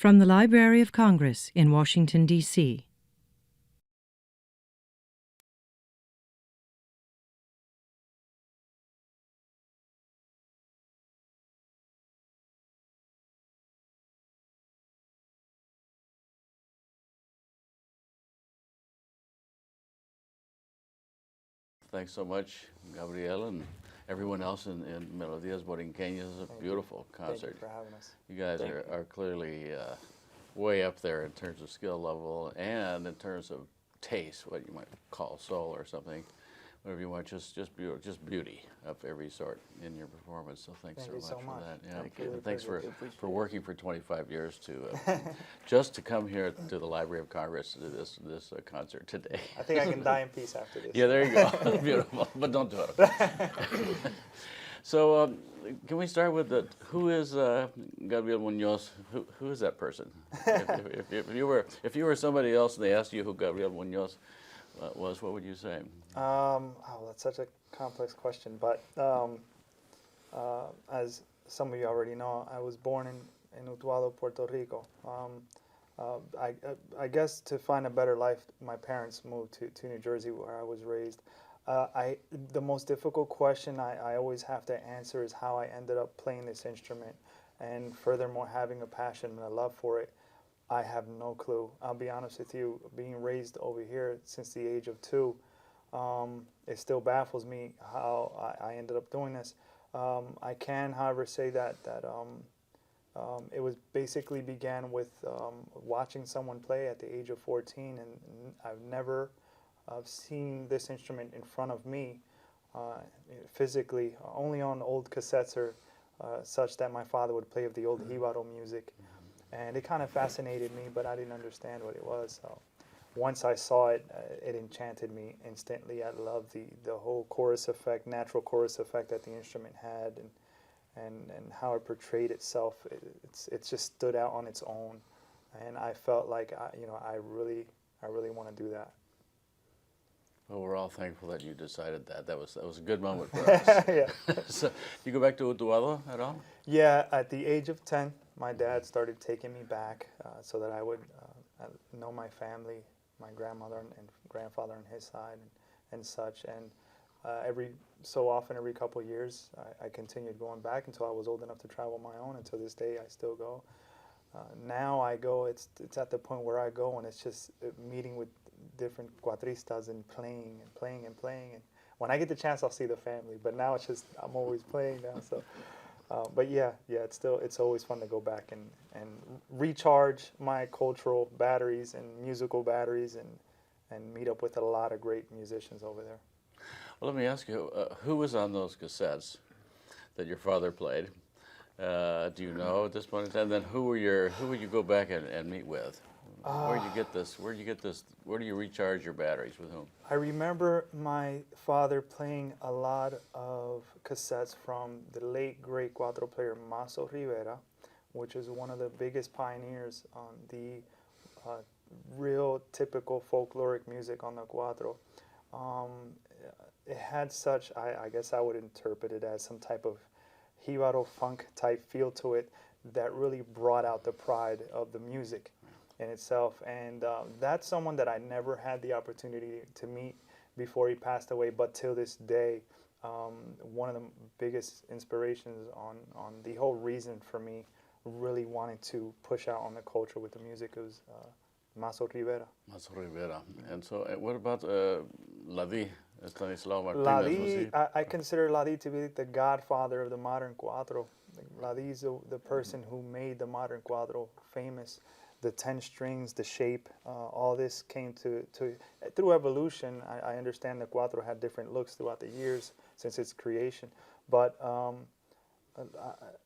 From the Library of Congress in Washington, D.C. Thanks so much, Gabriel, and everyone else in Melodias Borinqueñas. It's a beautiful concert. Thank you for having us. You guys are clearly way up there in terms of skill level and in terms of taste, what you might call soul or something, whatever you want. Just beauty of every sort in your performance. So thanks Thank you so so much much. for that. Yeah, Thank you. and thanks for working for 25 years to just to come here to the Library of Congress to do this concert today. I think I can die in peace after this. Yeah, there you go. Beautiful, but don't do it. So, can we start with who is Gabriel Muñoz? Who is that person? If you were somebody else and they asked you who Gabriel Muñoz was, what would you say? Oh, that's such a complex question. But as some of you already know, I was born in Utuado, Puerto Rico. I guess to find a better life, my parents moved to New Jersey, where I was raised. The most difficult question I always have to answer is how I ended up playing this instrument, and furthermore having a passion and a love for it. I have no clue. I'll be honest with you, being raised over here since the age of 2, it still baffles me how I ended up doing this. I can, however, say that it was basically began with watching someone play at the age of 14, and I've never seen this instrument in front of me physically, only on old cassettes or such that my father would play of the old jibaro music. And it kind of fascinated me, but I didn't understand what it was. So once I saw it, it enchanted me instantly. I loved the whole chorus effect, natural chorus effect that the instrument had, and how it portrayed itself. It just stood out on its own, and I felt like I really want to do that. Well, we're all thankful that you decided that. That was a good moment for us. Yeah. So, you go back to Utuado at all? Yeah, at the age of 10, my dad started taking me back so that I would know my family, my grandmother and grandfather on his side and such. And every so often, every couple of years, I continued going back until I was old enough to travel my own. And to this day, I still go. Now I go, it's at the point where I go and it's just meeting with different cuatristas and playing and playing and playing. And when I get the chance, I'll see the family. But now it's just, I'm always playing now. So, but yeah, it's always fun to go back and recharge my cultural batteries and musical batteries and meet up with a lot of great musicians over there. Well, let me ask you, who was on those cassettes that your father played? Do you know at this point in time? Then who would you go back and meet with? Where do you get this? Where do you recharge your batteries with whom? I remember my father playing a lot of cassettes from the late great cuatro player Maso Rivera, which is one of the biggest pioneers on the real typical folkloric music on the cuatro. It had such, I guess I would interpret it as some type of jibaro funk type feel to it that really brought out the pride of the music in itself. And that's someone that I never had the opportunity to meet before he passed away, but till this day, one of the biggest inspirations on the whole reason for me really wanting to push out on the culture with the music was Maso Rivera. Maso Rivera. And so what about Ladi? Ladi, I consider Ladi to be the godfather of the modern cuatro. Ladi is the person who made the modern cuatro famous. The 10 strings, the shape, all this came through evolution. I understand the cuatro had different looks throughout the years since its creation, but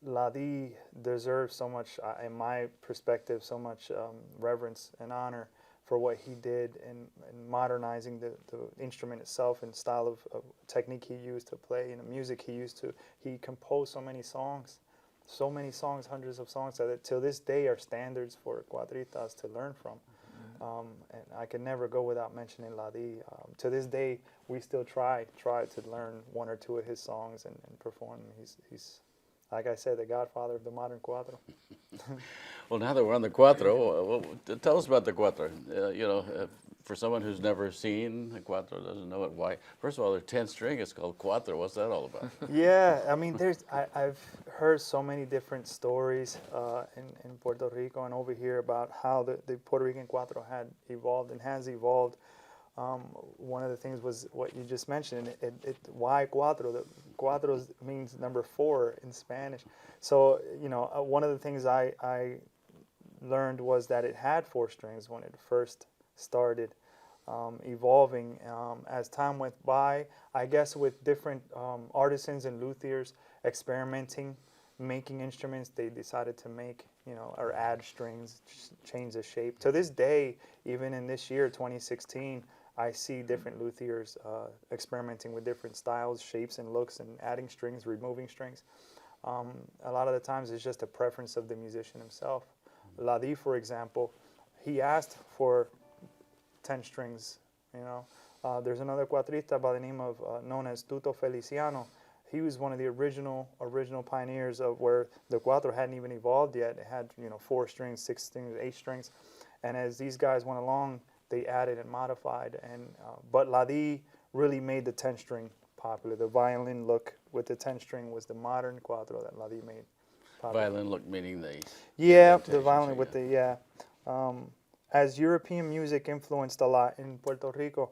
Ladi deserves so much, in my perspective, so much reverence and honor for what he did in modernizing the instrument itself and style of technique he used to play and the music he used to. He composed so many songs, hundreds of songs that till this day are standards for cuatritas to learn from. And I can never go without mentioning Ladi. To this day, we still try to learn one or two of his songs and perform them. like I said, the godfather of the modern cuatro. Well, now that we're on the cuatro, tell us about the cuatro. For someone who's never seen the cuatro, doesn't know it, why? First of all, they're 10-string. It's called cuatro. What's that all about? Yeah, I mean, I've heard so many different stories in Puerto Rico and over here about how the Puerto Rican cuatro had evolved and has evolved. One of the things was what you just mentioned. Why cuatro? The cuatro means number 4 in Spanish. So, one of the things I learned was that it had 4 strings when it first started evolving. As time went by, I guess with different artisans and luthiers experimenting, making instruments, they decided to make, or add strings, change the shape. To this day, even in this year, 2016, I see different luthiers experimenting with different styles, shapes, and looks, and adding strings, removing strings. A lot of the times it's just a preference of the musician himself. Ladi, for example, he asked for 10 strings. There's another cuatrista by the name of known as Tuto Feliciano. He was one of the original pioneers of where the cuatro hadn't even evolved yet. It had 4 strings, 6 strings, 8 strings, and as these guys went along, they added and modified. But Ladi really made the 10-string popular. The violin look with the 10-string was the modern cuatro that Ladi made popular. Violin look meaning the violin with the as European music influenced a lot in Puerto Rico,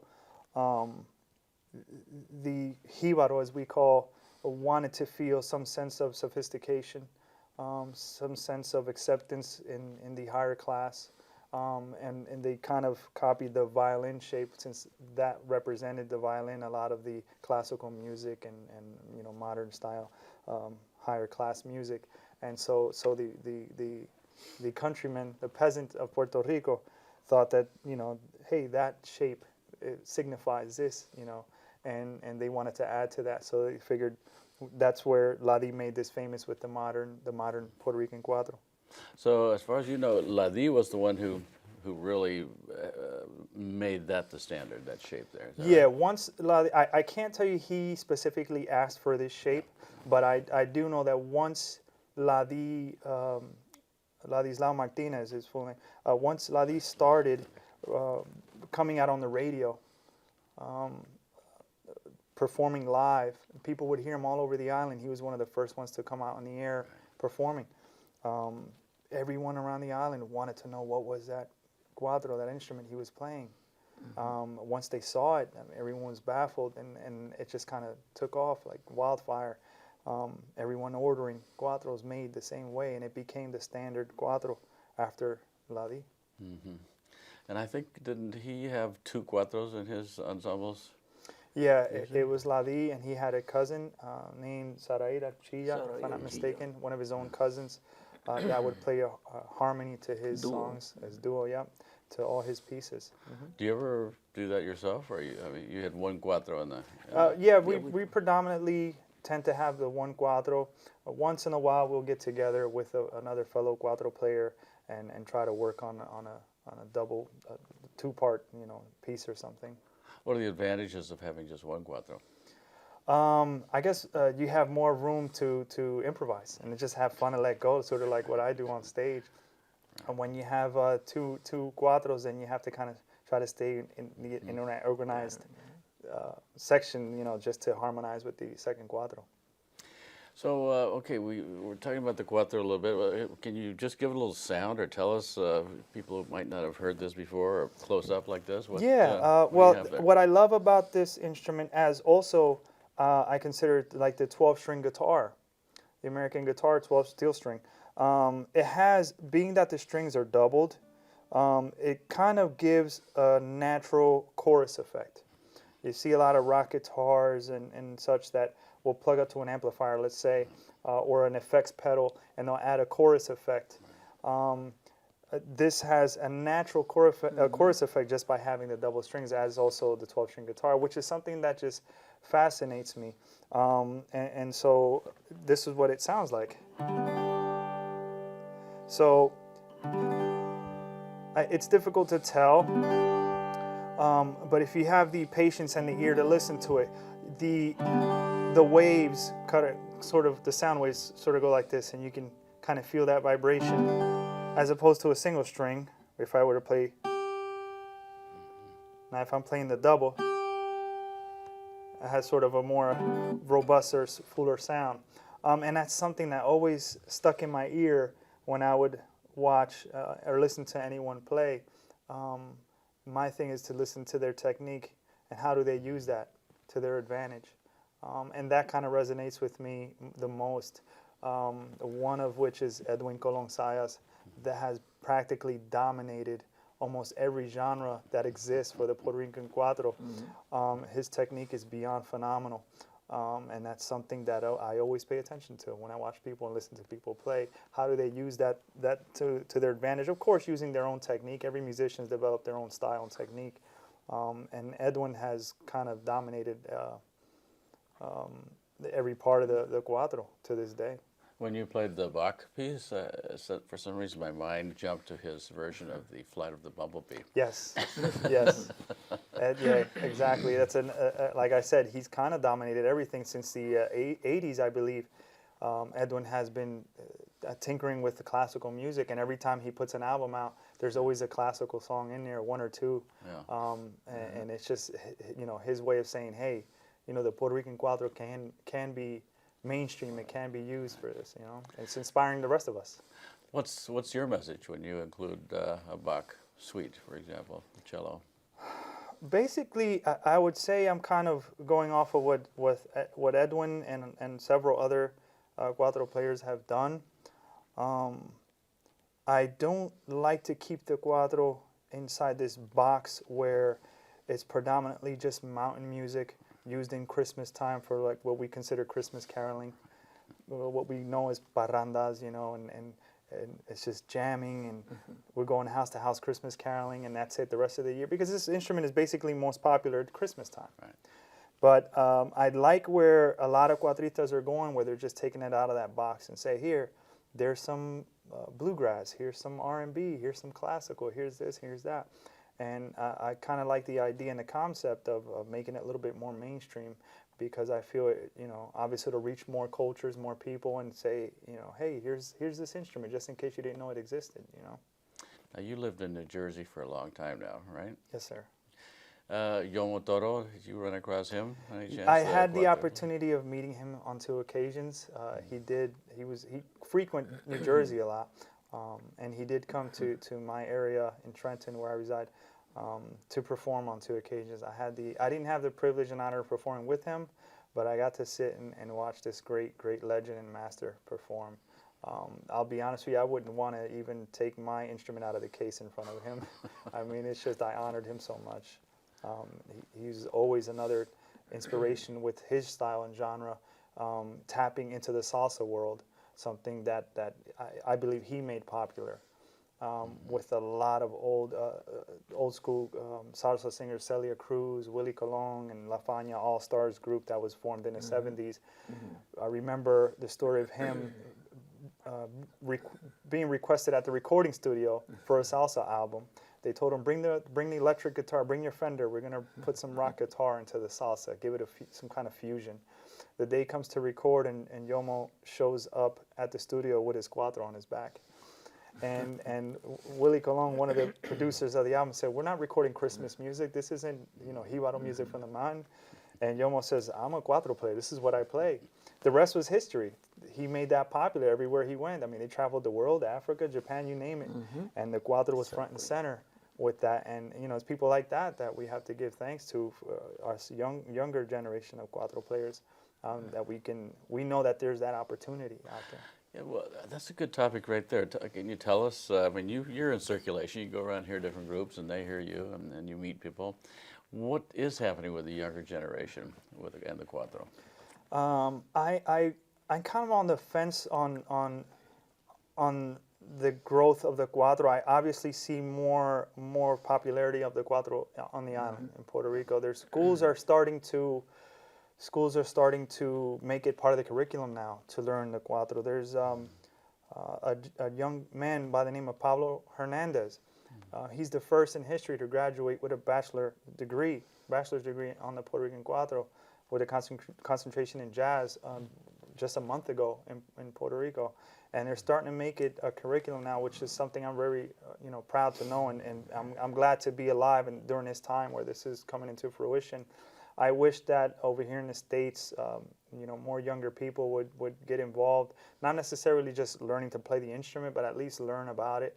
the jíbaro, as we call, wanted to feel some sense of sophistication, some sense of acceptance in the higher class, and they kind of copied the violin shape, since that represented the violin, a lot of the classical music and modern style higher class music. And so the countryman, the peasant of Puerto Rico, thought that, hey, that shape, it signifies this, and they wanted to add to that. So they figured that's where Ladi made this famous with the modern Puerto Rican cuatro. So as far as you know, Ladi was the one who really made that the standard, that shape there. Yeah, right? once Ladi, I can't tell you he specifically asked for this shape, but I do know that once Ladislao Martinez, his full name. Once Ladi started coming out on the radio, performing live, people would hear him all over the island. He was one of the first ones to come out on the air performing. Everyone around the island wanted to know what was that cuatro, that instrument he was playing. Once they saw it, everyone was baffled, and it just kind of took off like wildfire. Everyone ordering cuatros made the same way, and it became the standard cuatro after Ladi. Mm-hmm. And I think, didn't he have 2 cuatros in his ensembles? Yeah, it was Ladi, and he had a cousin named Saraira Chilla, if I'm not mistaken, one of his own cousins that would play a harmony to his songs, as duo, to all his pieces. Mm-hmm. Do you ever do that yourself, or you had 1 cuatro in the? We predominantly tend to have the 1 cuatro. Once in a while, we'll get together with another fellow cuatro player and try to work on a double, 2-part, piece or something. What are the advantages of having just 1 cuatro? I guess you have more room to improvise and just have fun and let go, sort of like what I do on stage. And when you have two cuatros, then you have to kind of try to stay in an organized section, just to harmonize with the second cuatro. So, okay, we're talking about the cuatro a little bit. Can you just give it a little sound or tell us, people who might not have heard this before, or close up like this? What I love about this instrument, as also I consider it like the 12-string guitar, the American guitar 12 steel string. It has, being that the strings are doubled, it kind of gives a natural chorus effect. You see a lot of rock guitars and such that will plug up to an amplifier, let's say, or an effects pedal, and they'll add a chorus effect. This has a natural chorus effect just by having the double strings, as also the 12-string guitar, which is something that just fascinates me. And so this is what it sounds like. So it's difficult to tell, but if you have the patience and the ear to listen to it, the the waves the sound waves sort of go like this, and you can kind of feel that vibration, as opposed to a single string. If I were to play, now if I'm playing the double, it has sort of a more robust or fuller sound. And that's something that always stuck in my ear when I would watch or listen to anyone play. My thing is to listen to their technique and how do they use that to their advantage. And that kind of resonates with me the most. One of which is Edwin Colón Sayas, that has practically dominated almost every genre that exists for the Puerto Rican cuatro. His technique is beyond phenomenal. And that's something that I always pay attention to when I watch people and listen to people play. How do they use that to their advantage? Of course, using their own technique. Every musician's developed their own style and technique. And Edwin has kind of dominated every part of the cuatro to this day. When you played the Bach piece, for some reason my mind jumped to his version of the Flight of the Bumblebee. Yes, yes, yeah, exactly. That's like I said, he's kind of dominated everything since the 80s, I believe. Edwin has been tinkering with the classical music, and every time he puts an album out, there's always a classical song in there, one or two. Yeah. And it's just, his way of saying, hey, the Puerto Rican cuatro can be mainstream. It can be used for this. It's inspiring the rest of us. What's your message when you include a Bach suite, for example, the cello? Basically, I would say I'm kind of going off of what Edwin and several other cuatro players have done. I don't like to keep the cuatro inside this box where it's predominantly just mountain music used in Christmas time for like what we consider Christmas caroling, what we know as parrandas, and it's just jamming, and we're going house to house Christmas caroling, and that's it the rest of the year, because this instrument is basically most popular at Christmas time. Right. But I like where a lot of cuatristas are going, where they're just taking it out of that box and say, here, there's some bluegrass, here's some R&B, here's some classical, here's this, here's that. And I kind of like the idea and the concept of making it a little bit more mainstream, because I feel obviously it'll reach more cultures, more people, and say, hey, here's this instrument, just in case you didn't know it existed. Now, you lived in New Jersey for a long time now, right? Yes, sir. Yomo Toro, did you run across him? I had the opportunity of meeting him on 2 occasions. He frequent New Jersey a lot. And he did come to my area in Trenton, where I reside, to perform on 2 occasions. I didn't have the privilege and honor of performing with him, but I got to sit and watch this great legend and master perform. I'll be honest with you, I wouldn't want to even take my instrument out of the case in front of him. I mean, it's just, I honored him so much. He's always another inspiration with his style and genre, tapping into the salsa world. Something that I believe he made popular, with a lot of old school salsa singers, Celia Cruz, Willie Colon, and La Fania All-Stars group that was formed in the 70s. I remember the story of him being requested at the recording studio for a salsa album. They told him, bring the electric guitar, bring your Fender, we're going to put some rock guitar into the salsa, give it some kind of fusion. The day comes to record, and Yomo shows up at the studio with his cuatro on his back. And Willie Colon, one of the producers of the album, said, we're not recording Christmas music. This isn't, Jibaro music from the mountain. And Yomo says, I'm a cuatro player. This is what I play. The rest was history. He made that popular everywhere he went. I mean, they traveled the world, Africa, Japan, you name it. And the cuatro was front and center with that. And, it's people like that we have to give thanks to, our younger generation of cuatro players. That we know that there's that opportunity out there. Yeah, well, that's a good topic right there. Can you tell us, I mean, you're in circulation, you go around, hear different groups, and they hear you, and you meet people. What is happening with the younger generation and the cuatro? I'm kind of on the fence on the growth of the cuatro. I obviously see more popularity of the cuatro on the island in Puerto Rico. Their schools are starting to make it part of the curriculum now to learn the cuatro. There's a young man by the name of Pablo Hernandez. He's the first in history to graduate with a bachelor's degree on the Puerto Rican cuatro. with a concentration in jazz just a month ago in Puerto Rico. And they're starting to make it a curriculum now, which is something I'm very, proud to know, and I'm glad to be alive and during this time where this is coming into fruition. I wish that over here in the States, more younger people would get involved, not necessarily just learning to play the instrument, but at least learn about it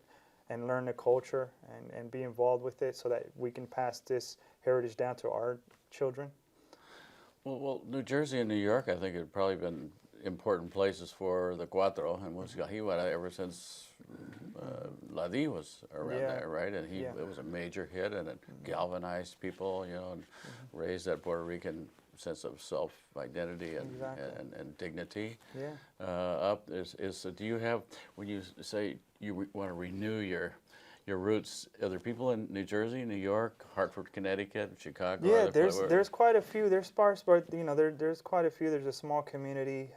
and learn the culture and be involved with it so that we can pass this heritage down to our children. Well, New Jersey and New York, I think, have probably been important places for the cuatro and música jíbara ever since Ladi was around there, right? And it was a major hit, and it galvanized people, and raised that Puerto Rican sense of self-identity and dignity. Up do you have, when you say you want to renew your roots, are there people in New Jersey, New York, Hartford, Connecticut, Chicago? Yeah, there's quite a few. They're sparse, but there's quite a few. There's a small community,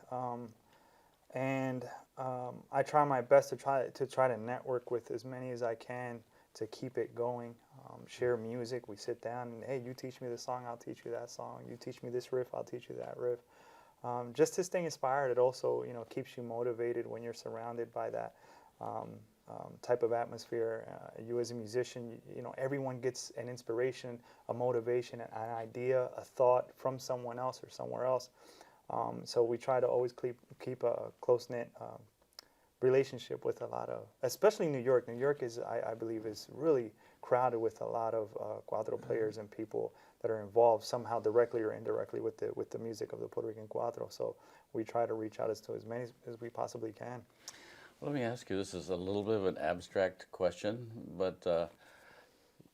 and I try my best to try to network with as many as I can to keep it going. Share music. We sit down and, hey, you teach me this song, I'll teach you that song. You teach me this riff, I'll teach you that riff. Just to stay inspired. It also keeps you motivated when you're surrounded by that. Type of atmosphere. You as a musician, everyone gets an inspiration, a motivation, an idea, a thought from someone else or somewhere else. So we try to always keep a close-knit relationship with a lot of, especially New York. New York is, I believe, is really crowded with a lot of cuatro players and people that are involved somehow directly or indirectly with the music of the Puerto Rican cuatro. So we try to reach out to as many as we possibly can. Let me ask you, this is a little bit of an abstract question, but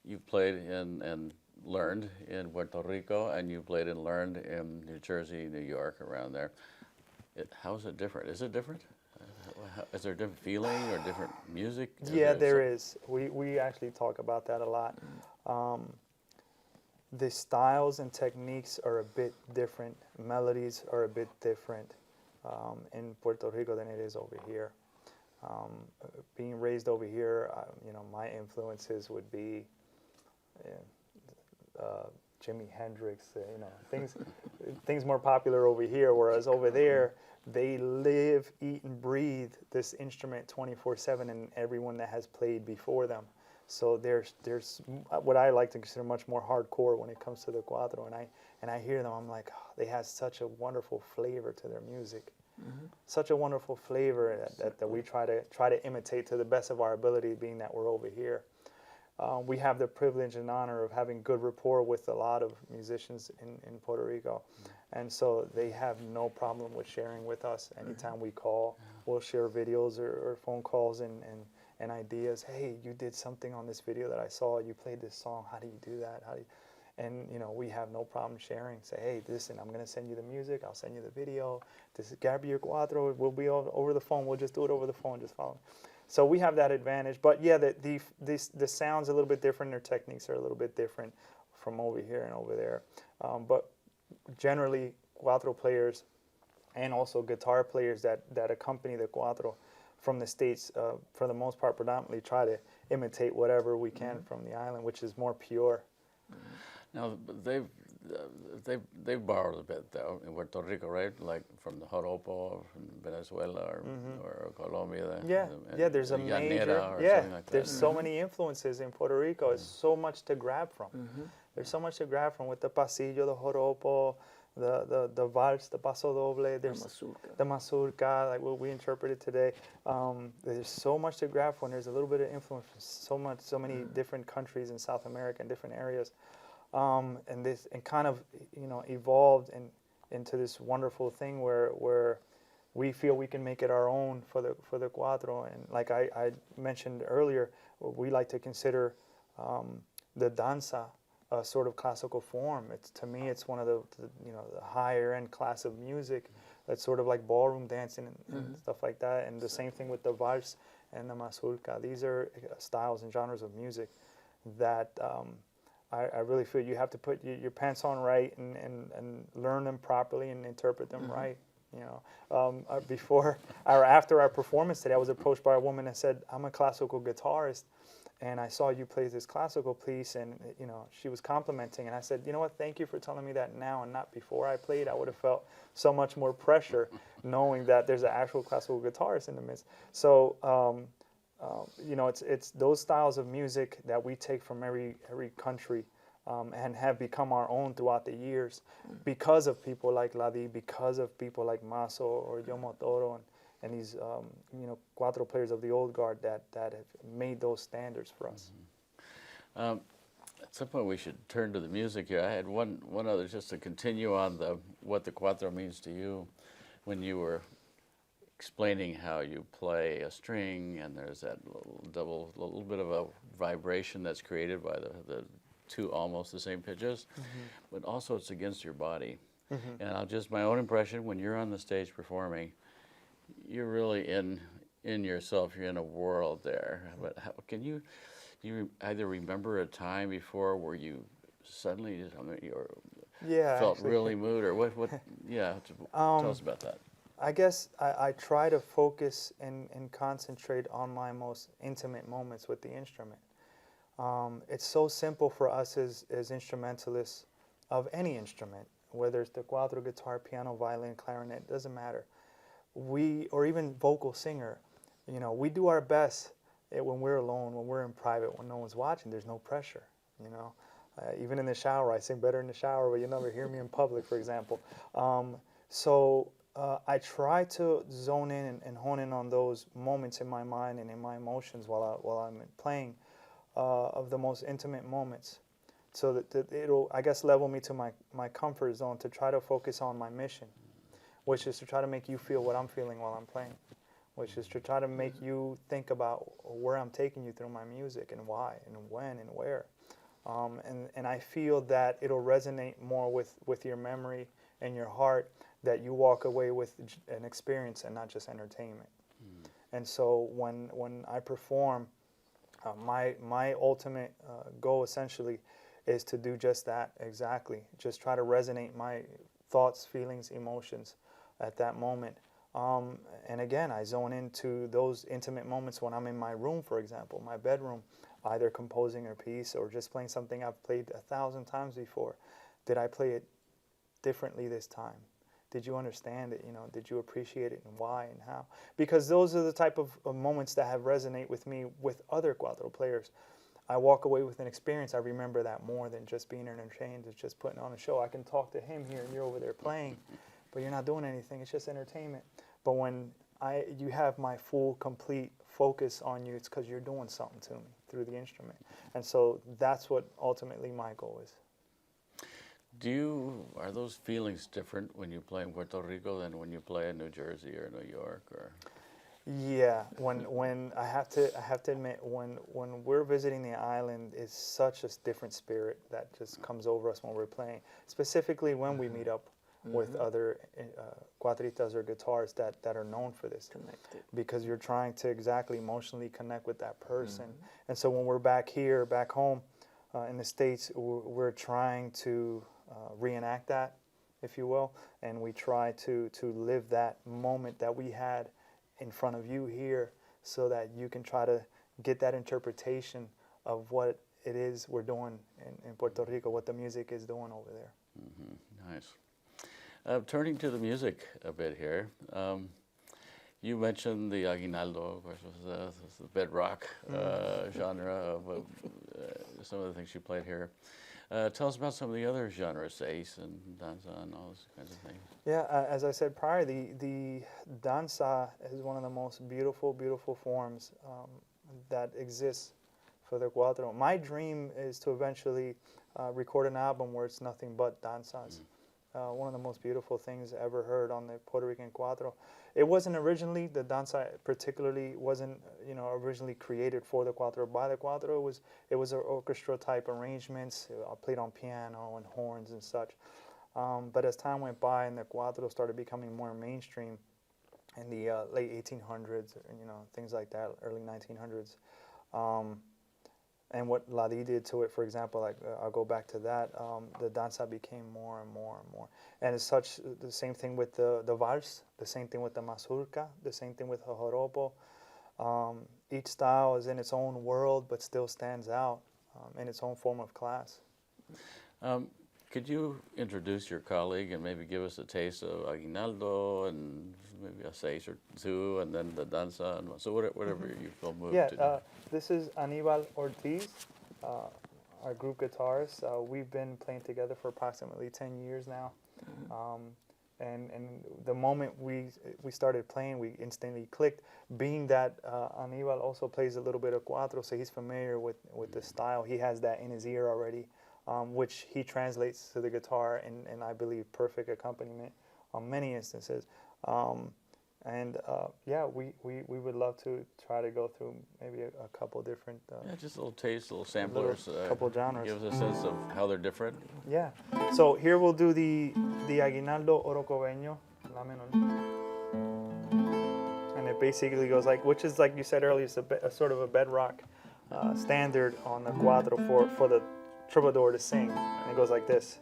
you've played and learned in Puerto Rico, and you played and learned in New Jersey, New York, around there. How is it different? Is it different? Is there a different feeling or different music? Yeah, there is. We actually talk about that a lot. The styles and techniques are a bit different. Melodies are a bit different in Puerto Rico than it is over here. Being raised over here, my influences would be Jimi Hendrix, things more popular over here, whereas over there, they live, eat, and breathe this instrument 24/7, and everyone that has played before them. So there's what I like to consider much more hardcore when it comes to the cuatro, and I hear them, I'm like, oh, they have such a wonderful flavor to their music. Such a wonderful flavor that we try to imitate to the best of our ability, being that we're over here. We have the privilege and honor of having good rapport with a lot of musicians in Puerto Rico, and so they have no problem with sharing with us. Anytime we call, we'll share videos or phone calls and ideas. Hey, you did something on this video that I saw. You played this song. How do you do that? And we have no problem sharing. Say, hey, listen, I'm going to send you the music. I'll send you the video. This is Gabriel Cuatro. We'll be over the phone. We'll just do it over the phone. Just follow. So we have that advantage. But yeah, the sound's a little bit different. Their techniques are a little bit different from over here and over there. But generally, cuatro players and also guitar players that accompany the cuatro from the States, for the most part, predominantly try to imitate whatever we can from the island, which is more pure. Now they've borrowed a bit though in Puerto Rico, right? Like from the joropo, from Venezuela or Colombia. There's a major. Like there's so many influences in Puerto Rico. It's so much to grab from. There's so much to grab from with the pasillo, the joropo, the vals, the paso doble. There's the mazurka, like what we interpreted today. There's so much to grab from. There's a little bit of influence from so many different countries in South America and different areas. And kind of evolved into this wonderful thing where we feel we can make it our own for the cuatro. And like I mentioned earlier, we like to consider the danza a sort of classical form. To me it's one of the higher end class of music. That's sort of like ballroom dancing and stuff like that. And the same thing with the vals and the mazurka. These are styles and genres of music that I really feel you have to put your pants on right and learn them properly and interpret them right. Before or after our performance today, I was approached by a woman that said, I'm a classical guitarist, and I saw you play this classical piece, and you know, she was complimenting, and I said, you know what, thank you for telling me that now and not before I played. I would have felt so much more pressure knowing that there's an actual classical guitarist in the midst. So you know, it's those styles of music that we take from every country, and have become our own throughout the years because of people like Ladi, because of people like Maso or Yomo Toro, and these you know, cuatro players of the old guard that have made those standards for us. At some point we should turn to the music here. I had one other, just to continue on what the cuatro means to you. When you were explaining how you play a string and there's that little bit of a vibration that's created by the two almost the same pitches, but also it's against your body. And I'll just, my own impression, when you're on the stage performing, you're really in yourself, you're in a world there. But how, can you either remember a time before where you suddenly felt actually, really moved, or what yeah, tell us about that. I guess I try to focus and concentrate on my most intimate moments with the instrument. It's so simple for us as instrumentalists of any instrument, whether it's the cuatro, guitar, piano, violin, clarinet, doesn't matter. Or even vocal singer, you know, we do our best when we're alone, when we're in private, when no one's watching. There's no pressure, you know. Even in the shower, I sing better in the shower, but you never hear me in public, for example. I try to zone in and hone in on those moments in my mind and in my emotions while I'm playing, of the most intimate moments, so that it'll, I guess, level me to my comfort zone to try to focus on my mission, which is to try to make you feel what I'm feeling while I'm playing, which is to try to make you think about where I'm taking you through my music and why and when and where. And I feel that it'll resonate more with your memory and your heart, that you walk away with an experience and not just entertainment. And so when I perform, my ultimate goal essentially is to do just that exactly. Just try to resonate my thoughts, feelings, emotions at that moment. And again, I zone into those intimate moments when I'm in my room, for example, my bedroom, either composing a piece or just playing something I've played 1,000 times before. Did I play it differently this time? Did you understand it? You know, did you appreciate it, and why and how? Because those are the type of moments that have resonate with me with other cuatro players. I walk away with an experience. I remember that more than just being entertained. It's just putting on a show. I can talk to him here and you're over there playing, but you're not doing anything. It's just entertainment. But when you have my full, complete focus on you, it's because you're doing something to me through the instrument. And so that's what ultimately my goal is. Are those feelings different when you play in Puerto Rico than when you play in New Jersey or New York? Or yeah, when I have to admit, when we're visiting the island, it's such a different spirit that just comes over us when we're playing. Specifically when we meet up with other cuatritas or guitarists that are known for this. Connected. Because you're trying to exactly emotionally connect with that person. And so when we're back here, back home in the States, we're trying to reenact that, if you will, and we try to live that moment that we had in front of you here, so that you can try to get that interpretation of what it is we're doing in Puerto Rico, what the music is doing over there. Nice. Turning to the music a bit here, you mentioned the aguinaldo, which was the bedrock genre of some of the things you played here. Tell us about some of the other genres, seis and danza and all those kinds of things. Yeah, as I said prior, the danza is one of the most beautiful, beautiful forms that exists for the cuatro. My dream is to eventually record an album where it's nothing but danzas. One of the most beautiful things ever heard on the Puerto Rican cuatro. It wasn't originally, the danza particularly wasn't, originally created for the cuatro, by the cuatro. It was orchestra type arrangements. I played on piano and horns and such. But as time went by and the cuatro started becoming more mainstream in the late 1800s, things like that, early 1900s, and what Ladi did to it, for example, I'll go back to that, the danza became more and more and more. And as such, the same thing with the vals, the same thing with the mazurka, the same thing with the joropo. each style is in its own world, but still stands out in its own form of class. Could you introduce your colleague and maybe give us a taste of aguinaldo and maybe a seis or two, and then the danza, and so whatever you feel moved to do. This is Aníbal Ortiz, our group guitarist. We've been playing together for approximately 10 years now. And the moment we started playing, we instantly clicked, being that Aníbal also plays a little bit of cuatro, so he's familiar with the style. He has that in his ear already, which he translates to the guitar in I believe, perfect accompaniment on many instances. Yeah, we would love to try to go through maybe a couple different... yeah, just a little taste, little samplers. Couple genres. Give us a sense of how they're different. Yeah. So here we'll do the aguinaldo orocobeño, la menor. And it basically goes like, which is like you said earlier, it's a sort of a bedrock standard on the cuatro for the troubadour to sing. And it goes like this.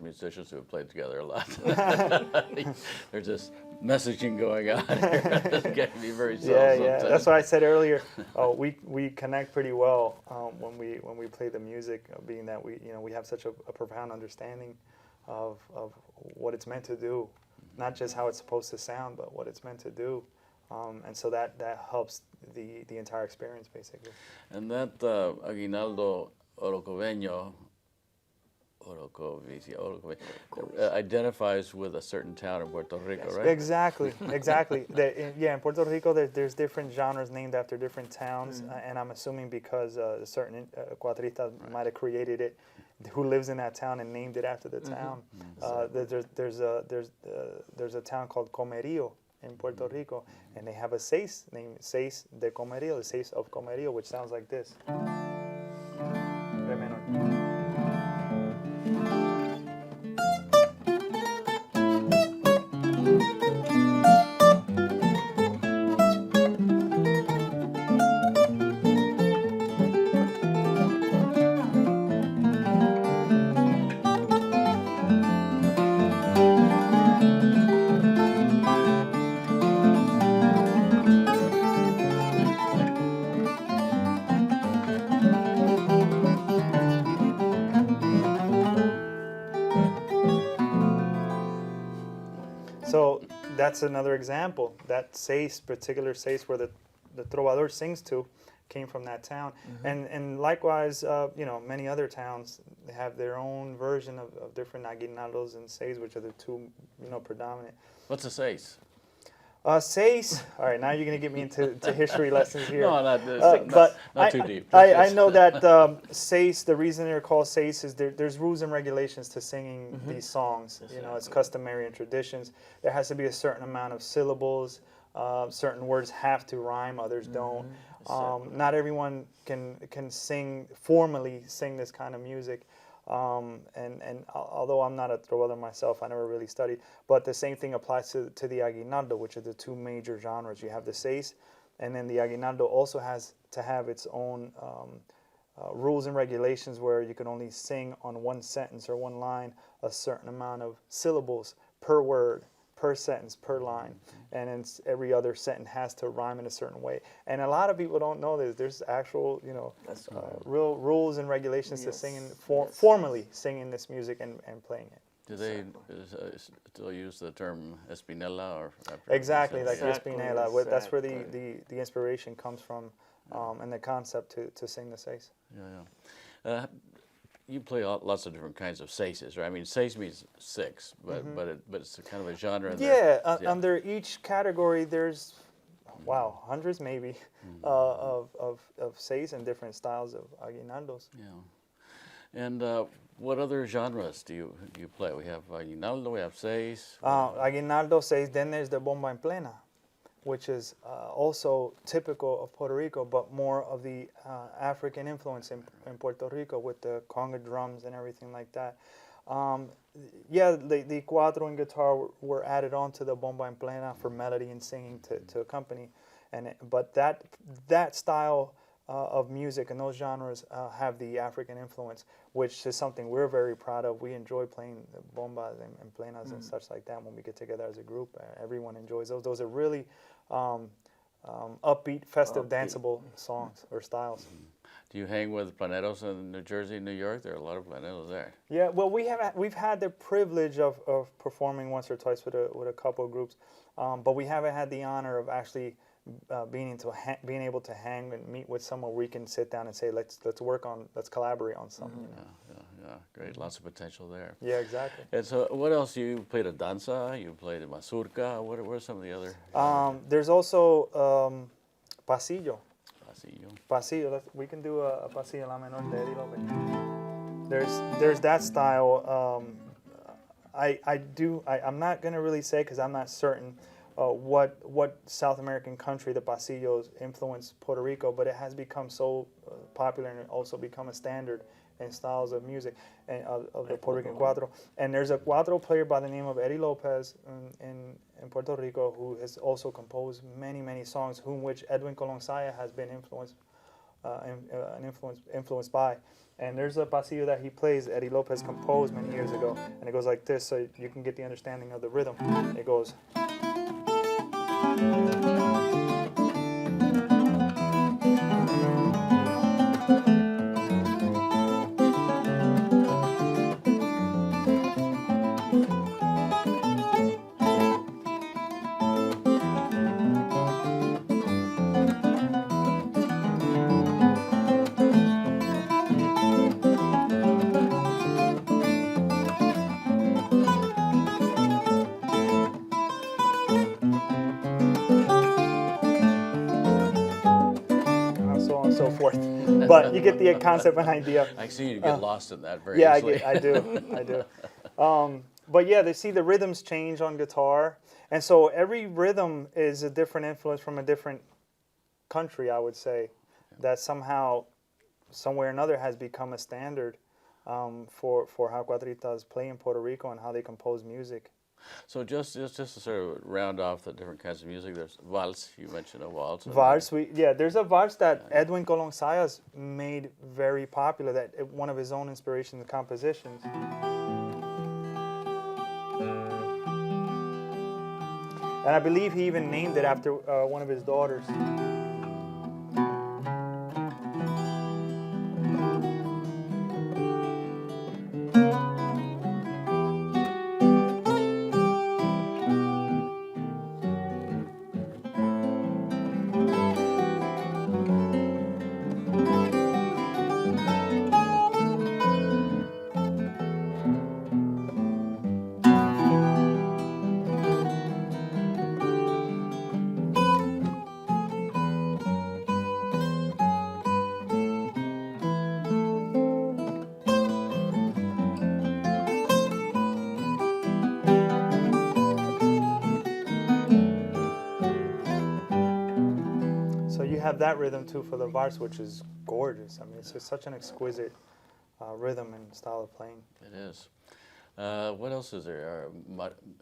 Musicians who have played together a lot. There's just messaging going on here. It's getting me very yeah. That's what I said earlier. We connect pretty well when we play the music, being that we have such a profound understanding of what it's meant to do, not just how it's supposed to sound, but what it's meant to do, and so that helps the entire experience basically. And that aguinaldo orocobeño. Identifies with a certain town in Puerto Rico, right? Exactly. In Puerto Rico, there's different genres named after different towns, and I'm assuming because a certain cuatrista might have created it, who lives in that town and named it after the town. There's a town called Comerío in Puerto Rico, and they have a seis named Seis de Comerío, the Seis of Comerío, which sounds like this. Re menor. So that's another example. That particular seis where the trovador sings to came from that town. And likewise, many other towns have their own version of different aguinaldos and seis, which are the two predominant. What's a seis? Seis. All right, now you're going to get me into history lessons here. No, not too deep. I know that seis, the reason they're called seis is there's rules and regulations to singing these songs. It's customary and traditions. There has to be a certain amount of syllables. Certain words have to rhyme, others don't. Not everyone can formally sing this kind of music. And although I'm not a trovador myself, I never really studied, but the same thing applies to the aguinaldo, which are the two major genres. You have the seis, and then the aguinaldo also has to have its own rules and regulations where you can only sing on one sentence or one line a certain amount of syllables per word, per sentence, per line, and then every other sentence has to rhyme in a certain way. And a lot of people don't know this. There's actual, real rules and regulations to singing, formally singing this music and playing it. Do they still use the term espinela or? Exactly, like espinela. That's where the inspiration comes from, and the concept to sing the seis. Yeah. You play lots of different kinds of seises, right? I mean, seis means six, but it's kind of a genre. Under each category, there's wow, hundreds maybe of seis and different styles of aguinaldos. Yeah. And what other genres do you play? We have aguinaldo, we have seis. Aguinaldo seis, then there's the bomba en plena, which is also typical of Puerto Rico, but more of the African influence in Puerto Rico with the conga drums and everything like that. Yeah, the cuatro and guitar were added on to the bomba en plena for melody and singing to accompany. But that style of music and those genres have the African influence, which is something we're very proud of. We enjoy playing the bombas and plenas and such like that when we get together as a group. Everyone enjoys those. Those are really upbeat, festive, danceable songs or styles. Do you hang with planeros in New Jersey, New York? There are a lot of planeros there. Yeah, well, we've had the privilege of performing once or twice with a couple of groups, but we haven't had the honor of actually being able to hang and meet with someone we can sit down and say, let's collaborate on something. You know? Yeah, great. Lots of potential there. Yeah, exactly. And so, what else? You played a danza. You played a mazurka. What are some of the other? There's also pasillo. Pasillo. We can do a pasillo la menor de Eddie Lopez. There's that style. I'm not gonna really say because I'm not certain what South American country the pasillos influenced Puerto Rico, but it has become so popular and also become a standard in styles of music and of the Puerto Rican cuatro. And there's a cuatro player by the name of Eddie Lopez in Puerto Rico who has also composed many songs, which Edwin Colón Saya has been influenced by. And there's a pasillo that he plays, Eddie Lopez composed many years ago, and it goes like this, so you can get the understanding of the rhythm. It goes. So forth, but you get the concept and idea. I see you get lost in that very Yeah, easily. I do. But yeah, they see the rhythms change on guitar, and so every rhythm is a different influence from a different country. I would say that somehow, somewhere or another, has become a standard for how cuatritas play in Puerto Rico and how they compose music. So just to sort of round off the different kinds of music, there's valse. You mentioned a waltz. Valse, there's a valse that Edwin Colón Sayas made very popular. That one of his own inspirations and compositions. And I believe he even named it after one of his daughters. Have that rhythm too for the valse, which is gorgeous. I mean, it's just such an exquisite rhythm and style of playing. It is. What else is there?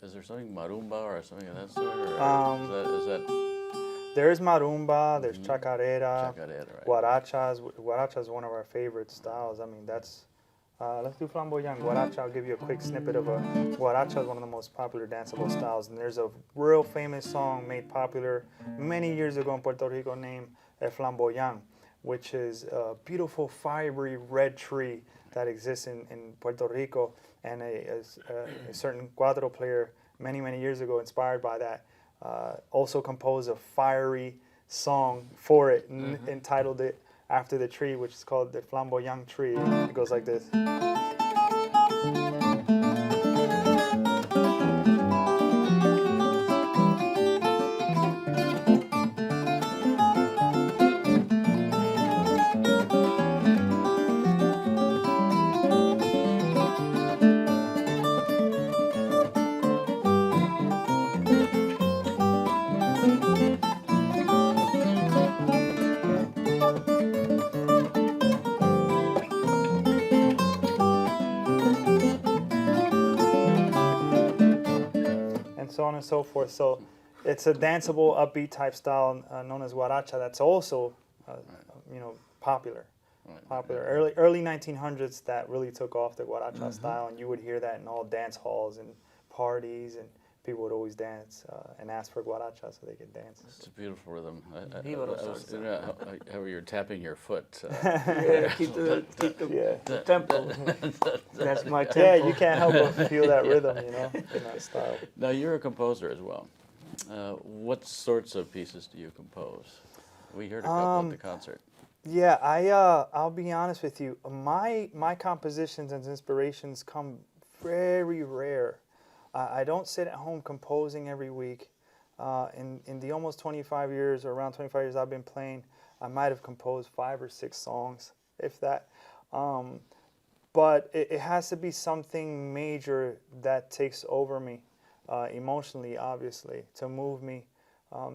Is there something marumba or something of that sort? Or is that? There is marumba. There's chacarera, right. guarachas. Guaracha is one of our favorite styles. I mean, that's. Let's do flamboyant guaracha. I'll give you a quick snippet of a guaracha. Is one of the most popular danceable styles, and there's a real famous song made popular many years ago in Puerto Rico named El Flamboyant, which is a beautiful, fiery red tree that exists in Puerto Rico, and a certain cuatro player many years ago, inspired by that, also composed a fiery song for it, entitled it after the tree, which is called the Flamboyant tree. It goes like this. so on and so forth. So it's a danceable, upbeat type style known as guaracha that's also, popular. Early 1900s that really took off, the guaracha style, and you would hear that in all dance halls and parties, and people would always dance and ask for guaracha so they could dance. It's a beautiful rhythm. How you're tapping your foot. Yeah, keep the tempo. That's my tempo. Yeah, you can't help but feel that rhythm, in that style. Now, you're a composer as well. What sorts of pieces do you compose? We heard a couple at the concert. Yeah, I'll be honest with you. My compositions and inspirations come very rare. I don't sit at home composing every week. In the almost 25 years, or around 25 years I've been playing, I might have composed 5 or 6 songs, if that. But it has to be something major that takes over me, emotionally, obviously, to move me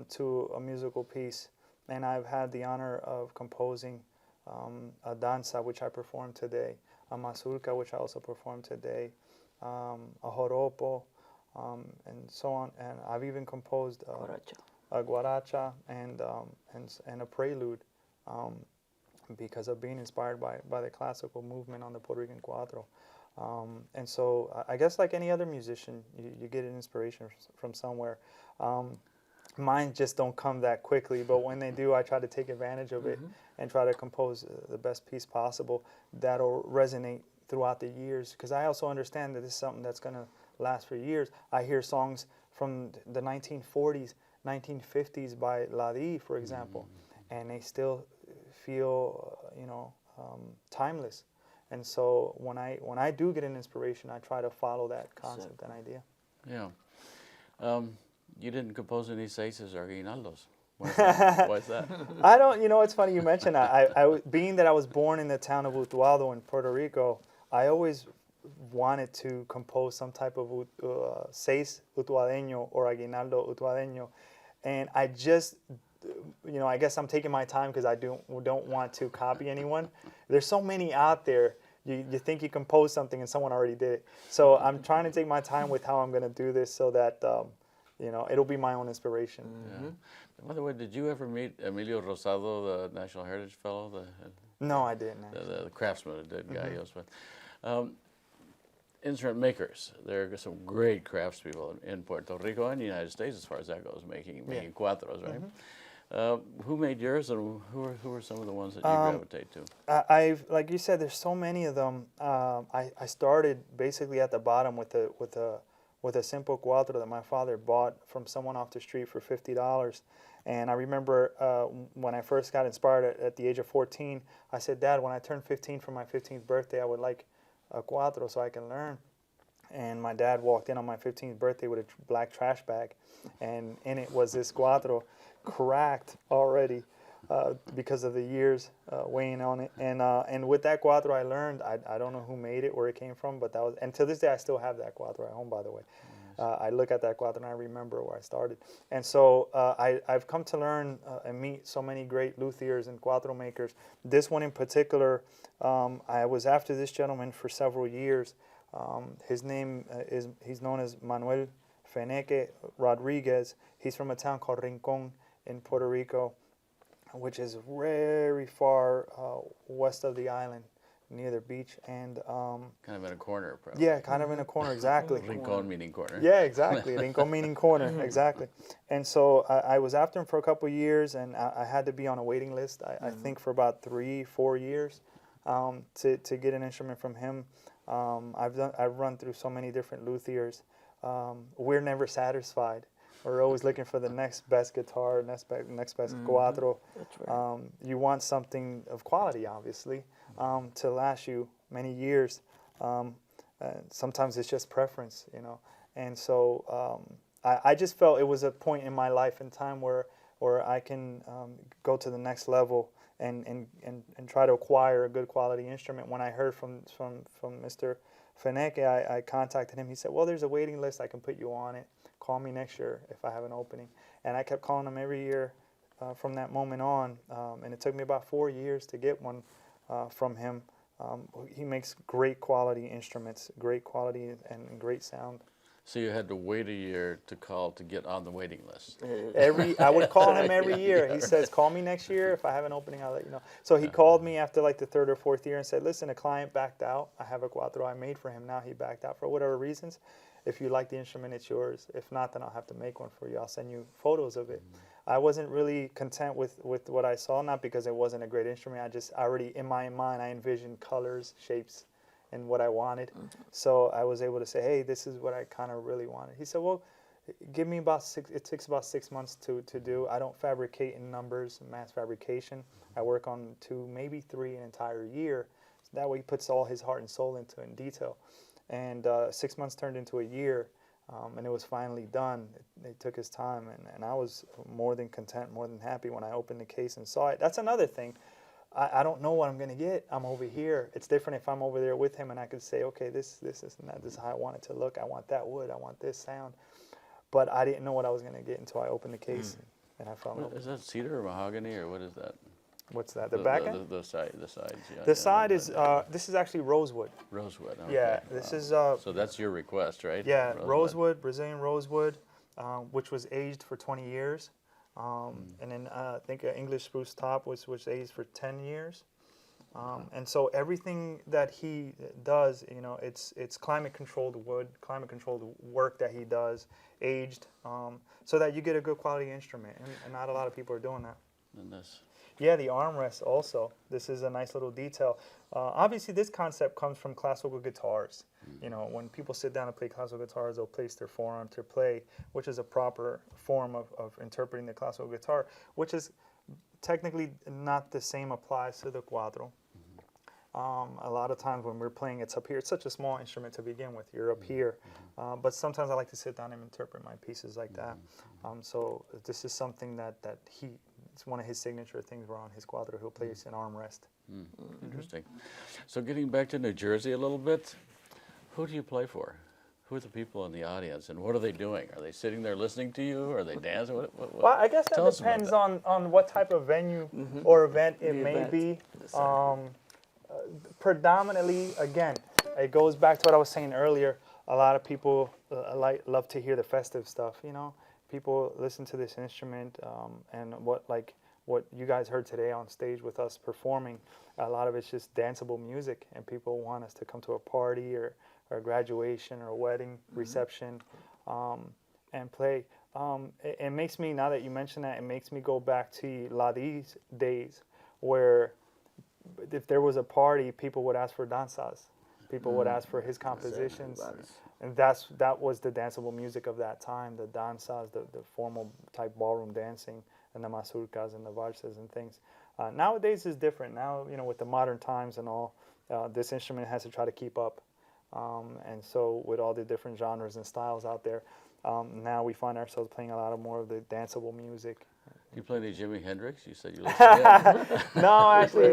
to a musical piece. And I've had the honor of composing a danza, which I performed today, a mazurka, which I also performed today, a joropo, and so on. And I've even composed a guaracha and a prelude because of being inspired by the classical movement on the Puerto Rican cuatro. And so I guess like any other musician, you get an inspiration from somewhere. Mine just don't come that quickly, but when they do, I try to take advantage of it and try to compose the best piece possible that'll resonate throughout the years, because I also understand that this is something that's going to last for years. I hear songs from the 1940s, 1950s by Ladi, for example, and they still feel, timeless. And so when I do get an inspiration, I try to follow that concept and idea. Yeah. You didn't compose any seises or aguinaldos. Why is that? I don't, it's funny you mentioned that. Being that I was born in the town of Utuado in Puerto Rico, I always wanted to compose some type of seis utuadeño or aguinaldo utuadeño. And I just, I guess I'm taking my time because I don't want to copy anyone. There's so many out there. You think you compose something and someone already did it. So I'm trying to take my time with how I'm going to do this so that, it'll be my own inspiration. Yeah. By the way, did you ever meet Emilio Rosado, the National Heritage Fellow? No, I didn't. The craftsman, the guy he was with. Instrument makers. There are some great craftspeople in Puerto Rico and the United States, as far as that goes, making cuatros, right? Who made yours, and who are some of the ones that you gravitate to? Like you said, there's so many of them. I started basically at the bottom with a simple cuatro that my father bought from someone off the street for $50. And I remember when I first got inspired at the age of 14, I said, Dad, when I turn 15 for my 15th birthday, I would like a cuatro so I can learn. And my dad walked in on my 15th birthday with a black trash bag, and in it was this cuatro, cracked already because of the years weighing on it. And with that cuatro I learned, I don't know who made it, where it came from, but that was, and to this day I still have that cuatro at home, by the way. I look at that cuatro and I remember where I started. And so I've come to learn and meet so many great luthiers and cuatro makers. This one in particular, I was after this gentleman for several years. His name he's known as Manuel Feneque Rodriguez. He's from a town called Rincon in Puerto Rico, which is very far west of the island, near the beach, and kind of in a corner, probably. Yeah, kind of in a corner, exactly. Rincon meaning corner. Yeah, exactly. Rincon meaning corner, exactly. And so I was after him for a couple of years, and I had to be on a waiting list. I think for about 3-4 years to get an instrument from him. I've run through so many different luthiers. We're never satisfied. We're always looking for the next best guitar, next best cuatro. That's right. You want something of quality, obviously, to last you many years. Sometimes it's just preference, And so I just felt it was a point in my life and time where I can go to the next level and try to acquire a good quality instrument. When I heard from Mr. Feneque, I contacted him. He said, well, there's a waiting list. I can put you on it. Call me next year if I have an opening. And I kept calling him every year from that moment on. And it took me about 4 years to get one from him. He makes great quality instruments, great quality and great sound. So you had to wait a year to call to get on the waiting list. I would call him every year. He says, call me next year. If I have an opening, I'll let you know. So he called me after like the third or fourth year and said, listen, a client backed out. I have a cuatro I made for him. Now he backed out for whatever reasons. If you like the instrument, it's yours. If not, then I'll have to make one for you. I'll send you photos of it. I wasn't really content with what I saw, not because it wasn't a great instrument. I just already, in my mind, I envisioned colors, shapes, and what I wanted. So I was able to say, hey, this is what I kind of really wanted. He said, well, give me about it takes about 6 months to do. I don't fabricate in numbers, mass fabrication. I work on 2, maybe 3 an entire year. So that way he puts all his heart and soul into it in detail. And 6 months turned into a year, and it was finally done. It took his time, and I was more than content, more than happy when I opened the case and saw it. That's another thing. I don't know what I'm going to get. I'm over here. It's different if I'm over there with him and I could say, okay, this and that. This is how I want it to look. I want that wood. I want this sound. But I didn't know what I was going to get until I opened the case and I fell in love. Is that cedar or mahogany or what is that? What's that? The back end? The sides. Yeah, the side is, this is actually rosewood. Rosewood. Okay. Yeah, this is... so that's your request, right? Yeah, rosewood, Brazilian rosewood, which was aged for 20 years. And then I think an English spruce top was aged for 10 years. And so everything that he does, you know, it's climate controlled wood, climate controlled work that he does, aged, so that you get a good quality instrument. And not a lot of people are doing that. And this. Yeah, the armrest also. This is a nice little detail. Obviously, this concept comes from classical guitars. You know, when people sit down and play classical guitars, they'll place their forearm to play, which is a proper form of interpreting the classical guitar, which is technically not the same applies to the cuatro. A lot of times when we're playing, it's up here. It's such a small instrument to begin with. You're up here. But sometimes I like to sit down and interpret my pieces like that. So this is something that it's one of his signature things where on his cuatro he'll place an armrest. Interesting. So getting back to New Jersey a little bit, who do you play for? Who are the people in the audience, and what are they doing? Are they sitting there listening to you? Are they dancing? What? Well, I guess that depends on what type of venue or event it may be. Predominantly, again, it goes back to what I was saying earlier. A lot of people love to hear the festive stuff. You know, people listen to this instrument, and what you guys heard today on stage with us performing. A lot of it's just danceable music, and people want us to come to a party or a graduation or a wedding reception and play. It makes me, now that you mention that, it makes me go back to Melodies days where if there was a party, people would ask for danzas. People would ask for his compositions. And that was the danceable music of that time, the danzas, the formal type ballroom dancing, and the mazurkas and the valses and things. Nowadays is different. Now, you know, with the modern times and all, this instrument has to try to keep up. And so with all the different genres and styles out there, now we find ourselves playing a lot more of the danceable music. You play any Jimi Hendrix? You said you listened to him. No, actually,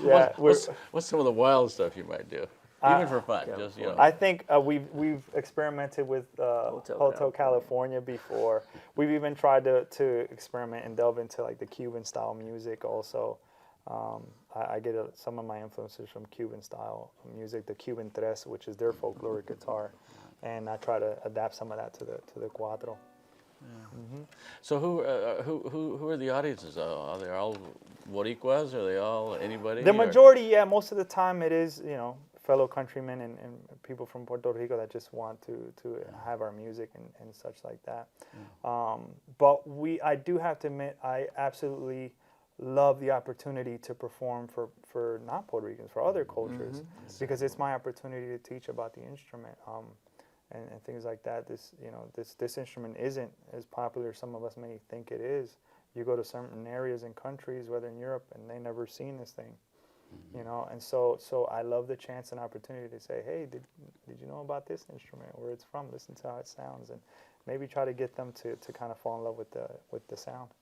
yeah. What's some of the wild stuff you might do? Even for fun, just, you know. I think we've experimented with Hotel California before. We've even tried to experiment and delve into like the Cuban style music also. I get some of my influences from Cuban style music, the Cuban tres, which is their folkloric guitar, and I try to adapt some of that to the cuatro. Yeah. So who are the audiences? Are they all Boricuas? Are they all anybody? The majority, yeah. Most of the time, it is, you know, fellow countrymen and people from Puerto Rico that just want to have our music and such like that. But I do have to admit, I absolutely love the opportunity to perform for not Puerto Ricans, for other cultures, because it's my opportunity to teach about the instrument. And things like that. This instrument isn't as popular as some of us may think it is. You go to certain areas and countries, whether in Europe, and they never seen this thing, you know. And so I love the chance and opportunity to say, hey, did you know about this instrument, where it's from? Listen to how it sounds, and maybe try to get them to kind of fall in love with the sound.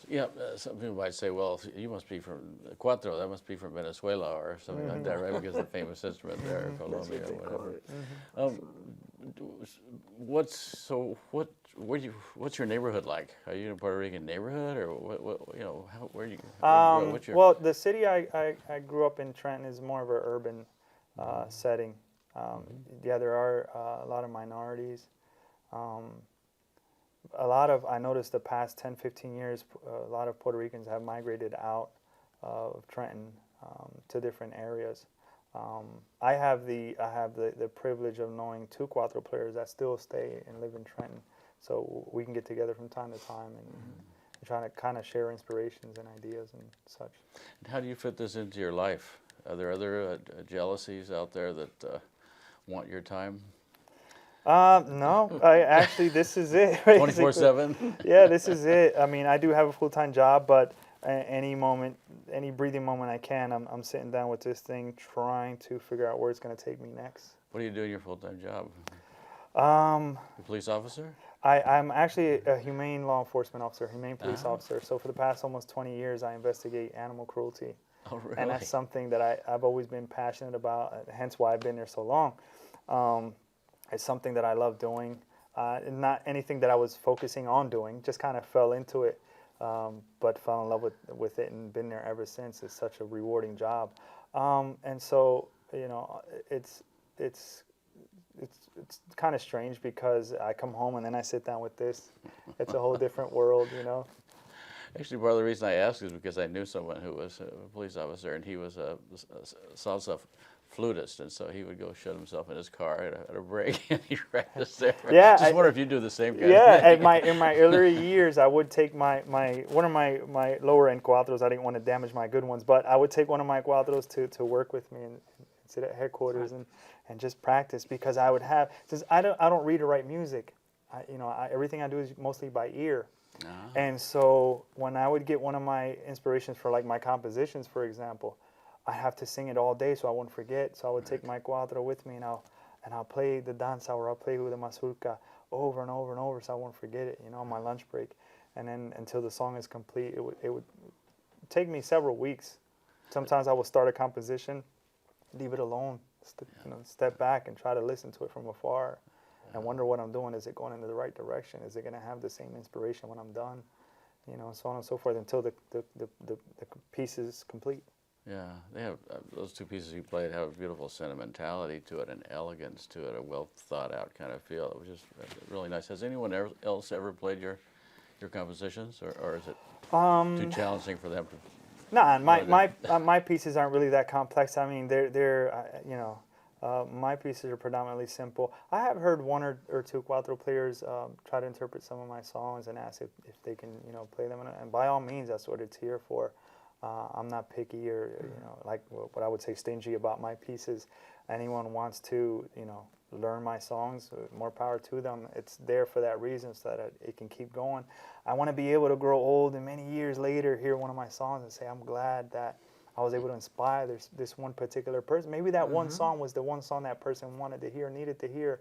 Yeah, some people might say, well, you must be from cuatro, that must be from Venezuela or something like that, right? Because the famous instrument there, Colombia or whatever. What's your neighborhood like? Are you in a Puerto Rican neighborhood, or what you know? Where you? Well, the city I grew up in, Trenton, is more of an urban setting. Yeah, there are a lot of minorities. I noticed the past 10, 15 years, a lot of Puerto Ricans have migrated out of Trenton to different areas. I have the privilege of knowing two cuatro players that still stay and live in Trenton, so we can get together from time to time and trying to kind of share inspirations and ideas and such. And how do you fit this into your life? Are there other jealousies out there that want your time? No, this is it. 24/7? Yeah, this is it. I mean, I do have a full-time job, but any breathing moment I can, I'm sitting down with this thing, trying to figure out where it's going to take me next. What do you do in your full-time job? A police officer? I'm actually a humane law enforcement officer, humane police officer. So for the past almost 20 years, I investigate animal cruelty. Oh, really? And that's something that I've always been passionate about, hence why I've been there so long. It's something that I love doing. Not anything that I was focusing on doing, just kind of fell into it, but fell in love with it and been there ever since. It's such a rewarding job. And so, you know, it's kind of strange because I come home and then I sit down with this. It's a whole different world, you know. Actually, part of the reason I asked is because I knew someone who was a police officer, and he was a salsa flutist, and so he would go shut himself in his car at a break, and he practiced there. Yeah, just wonder if you do the same kind yeah, of thing. in my earlier years, I would take one of my lower end cuatros. I didn't want to damage my good ones, but I would take one of my cuatros to work with me and sit at headquarters and just practice, because I would have, since I don't read or write music, everything I do is mostly by ear. And so when I would get one of my inspirations for like my compositions, for example, I have to sing it all day so I wouldn't forget. So I would take my cuatro with me and I'll play the danza, or I'll play with the mazurka over and over and over so I won't forget it, on my lunch break. And then until the song is complete, it would take me several weeks. Sometimes I will start a composition, leave it alone, step back and try to listen to it from afar. And wonder what I'm doing. Is it going in the right direction? Is it going to have the same inspiration when I'm done? So on and so forth until the piece is complete. Yeah, they have those two pieces you played have a beautiful sentimentality to it, and elegance to it, a well thought out kind of feel. It was just really nice. Has anyone else ever played your compositions, or is it too challenging for them to? Nah, my pieces aren't really that complex. I mean, they're my pieces are predominantly simple. I have heard one or two cuatro players try to interpret some of my songs and ask if they can, play them. And by all means, that's what it's here for. I'm not picky or, like what I would say stingy about my pieces. Anyone wants to, learn my songs, more power to them. It's there for that reason, so that it can keep going. I want to be able to grow old and many years later hear one of my songs and say, I'm glad that I was able to inspire this one particular person. Maybe that one song was the one song that person wanted to hear, needed to hear,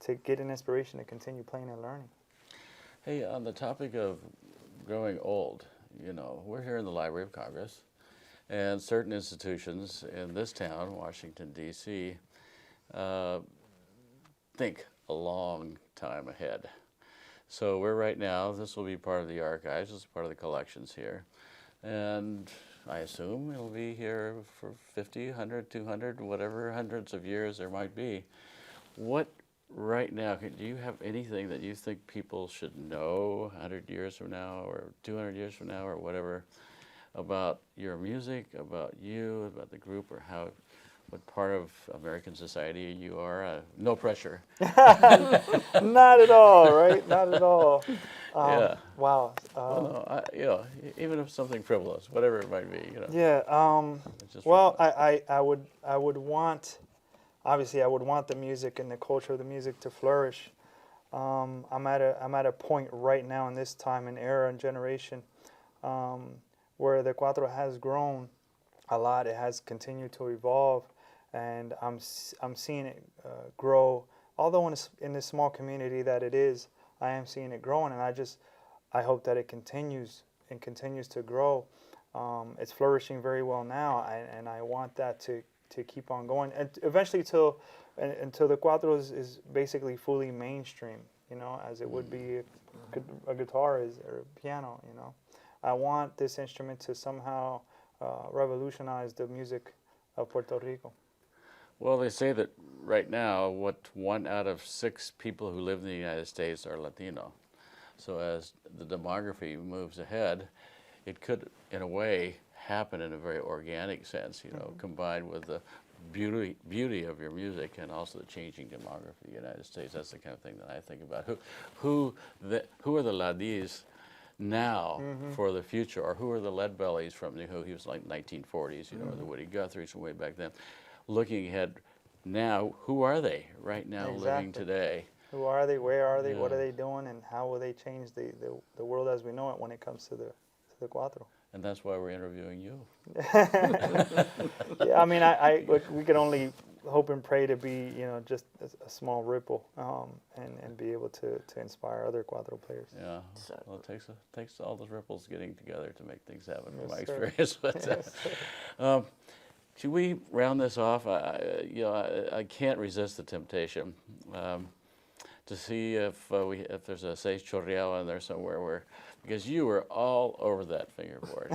to get an inspiration to continue playing and learning. Hey, on the topic of growing old, we're here in the Library of Congress, and certain institutions in this town, Washington, D.C., think a long time ahead. So we're right now, this will be part of the archives, this is part of the collections here, and I assume it'll be here for 50, 100, 200, whatever hundreds of years there might be. What right now, do you have anything that you think people should know 100 years from now or 200 years from now or whatever about your music, about you, about the group, or what part of American society you are? No pressure. Not at all, right? Not at all. Yeah. Wow. Well, no, even if something frivolous, whatever it might be, Yeah. just well, I would want, obviously, I would want the music and the culture of the music to flourish. I'm at a point right now in this time and era and generation where the cuatro has grown a lot. It has continued to evolve, and I'm seeing it grow. Although in this small community that it is, I am seeing it growing, and I hope that it continues to grow. It's flourishing very well now, and I want that to keep on going, and eventually until the cuatro is basically fully mainstream, as it would be a guitar is or a piano. I want this instrument to somehow revolutionize the music of Puerto Rico. Well, they say that right now, 1 out of 6 people who live in the United States are Latino. So as the demography moves ahead, it could, in a way, happen in a very organic sense, you know, combined with the beauty of your music and also the changing demography of the United States. That's the kind of thing that I think about. Who are the Melodies now for the future, or who are the Lead Bellies from who he was like 1940s, you know, or the Woody Guthries from way back then. Looking ahead now, who are they right now living today? Who are they? Where are they? What are they doing? And how will they change the world as we know it when it comes to the cuatro? And that's why we're interviewing you. Yeah, I mean, we can only hope and pray to be, you know, just a small ripple, and be able to inspire other cuatro players. Yeah, well, it takes all those ripples getting together to make things happen, from my Yes, sir. experience. But, Yes, sir. should we round this off? I can't resist the temptation to see if there's a Seis Chorreado in there somewhere because you were all over that fingerboard.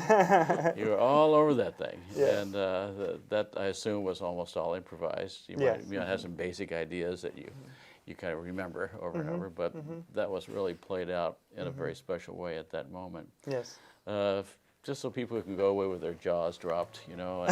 You were all over that thing. Yes. And that I assume was almost all improvised. You Yes. might have some basic ideas that you kind of remember over and over, but that was really played out in a very special way at that moment. Yes. Just so people can go away with their jaws dropped, you know.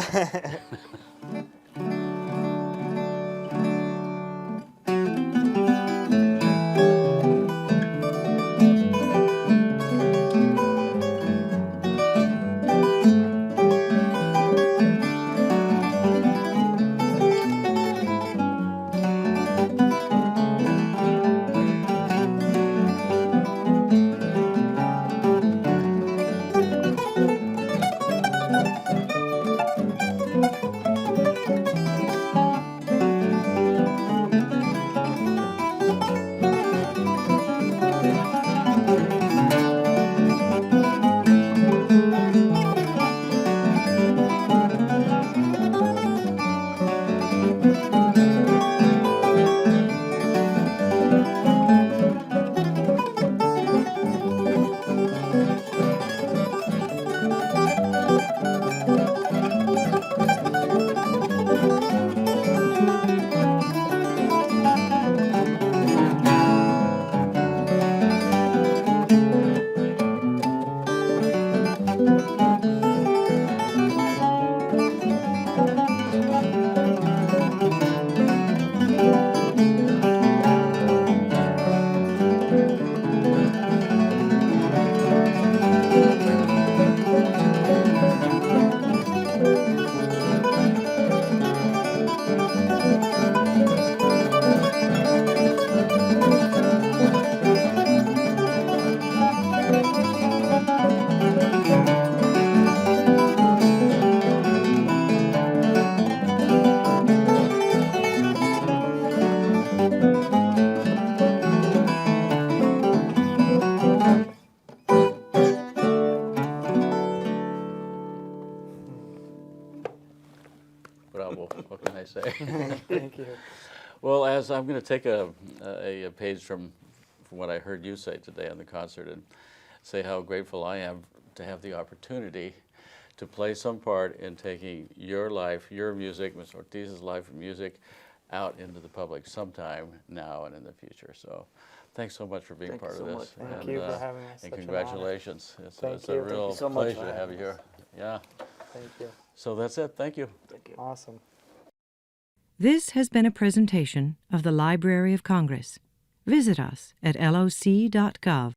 Bravo, what can I say? Thank you. Well, as I'm going to take a page from what I heard you say today on the concert and say how grateful I am to have the opportunity to play some part in taking your life, your music, Ms. Ortiz's life and music out into the public sometime now and in the future. So thanks so much for being Thank you part so of much. this. Thank you for having us. And Such an congratulations. Thank It's you. a Thank real you so much pleasure for to have having you here. Yeah. Thank you. So that's it. Thank you. Thank you. Awesome. This has been a presentation of the Library of Congress. Visit us at loc.gov.